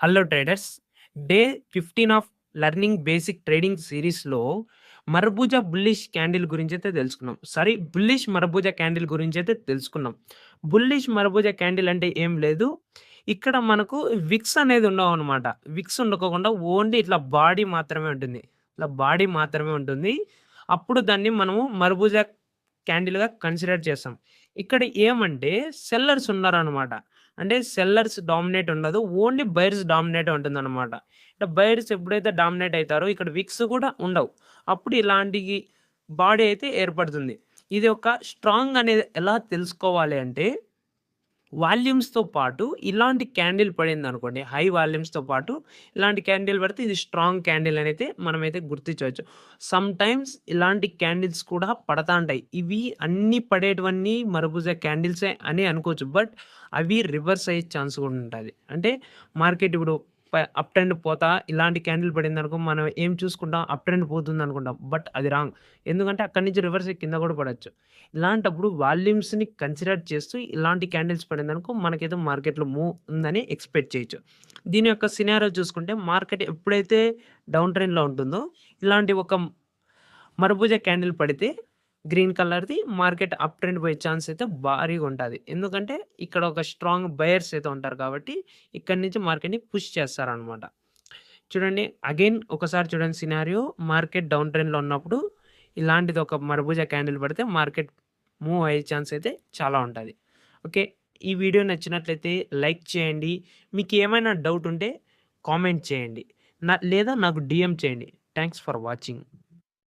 Hello traders. Day 15 of learning basic trading సిరీస్‌లో మర్బూజా bullish candle గురించైతే తెలుసుకున్నాం. Sorry, bullish మర్బూజా candle గురించైతే తెలుసుకున్నాం. Bullish మర్బూజా candle అంటే ఏం లేదు. ఇక్కడ మనకు విక్స్ అనేది ఉండవనమాట. విక్స్ ఉండకోకుండా ఓన్లీ ఇట్లా బాడీ మాత్రమే ఉంటుంది. ఇట్లా బాడీ మాత్రమే ఉంటుంది. అప్పుడు దాన్ని మనము మర్బూజా క్యాండిల్‌గా కన్సిడర్ చేస్తాం. ఇక్కడ ఏమంటే సెల్లర్స్ ఉన్నారనమాట. అంటే సెల్లర్స్ డామినేట్ ఉండదు. ఓన్లీ బయర్స్ డామినేట్ ఉంటుందనమాట. అంటే బయర్స్ ఎప్పుడైతే డామినేట్ అయితారో ఇక్కడ విక్స్ కూడా ఉండవు. అప్పుడు ఇలాంటి బాడీ అయితే ఏర్పడుతుంది. ఇది ఒక స్ట్రాంగ్ అనేది ఎలా తెలుసుకోవాలి అంటే వాల్యూమ్స్‌తో పాటు ఇలాంటి క్యాండిల్ పడిందనుకోండి, హై వాల్యూమ్స్‌తో పాటు ఇలాంటి క్యాండిల్ పడితే ఇది స్ట్రాంగ్ క్యాండిల్ అనైతే మనమైతే గుర్తించవచ్చు. సమ్‌టైమ్స్ ఇలాంటి క్యాండిల్స్ కూడా పడతాంటాయి. ఇవి అన్నీ పడేటివన్నీ మర్బూజా క్యాండిల్సే అని అనుకోవచ్చు. బట్ అవి రివర్స్ అయ్యే ఛాన్స్ కూడా ఉంటది. అంటే మార్కెట్ ఇప్పుడు అప్ ట్రెండ్ పోతా ఇలాంటి క్యాండిల్ పడిందనుకో మనం ఏం చూసుకుంటాం, అప్ ట్రెండ్ పోతుందనుకుంటాం. బట్ అది రాంగ్. ఎందుకంటే అక్కడి నుంచి రివర్స్ అయ్యి కింద కూడా పడొచ్చు. ఇలాంటప్పుడు వాల్యూమ్స్‌ని కన్సిడర్ చేస్తూ ఇలాంటి క్యాండిల్స్ పడిందనుకో మనకైతే మార్కెట్‌లో మూవ్ ఉందని ఎక్స్‌పెక్ట్ చేయొచ్చు. దీని యొక్క సినారియో చూసుకుంటే మార్కెట్ ఎప్పుడైతే డౌన్ ట్రెండ్‌లో ఉంటుందో ఇలాంటి ఒక మర్బూజా క్యాండిల్ పడితే గ్రీన్ కలర్‌ది మార్కెట్ అప్ ట్రెండ్ పోయే ఛాన్స్ అయితే భారీగా ఉంటది. ఎందుకంటే ఇక్కడ ఒక స్ట్రాంగ్ బయర్స్ అయితే ఉంటారు కాబట్టి ఇక్కడి నుంచి మార్కెట్‌ని పుష్ చేస్తారనమాట. చూడండి అగైన్ ఒకసారి చూడండి సినారియో మార్కెట్ డౌన్ ట్రెండ్‌లో ఉన్నప్పుడు ఇలాంటిది ఒక మర్బూజా క్యాండిల్ పడితే మార్కెట్ మూవ్ అయ్యే ఛాన్స్ అయితే చాలా ఉంటది. ఓకే. ఈ వీడియో నచ్చినట్లయితే లైక్ చేయండి. మీకేమైనా డౌట్ ఉంటే కామెంట్ చేయండి. లేదా నాకు డీఎం చేయండి. Thanks for watching.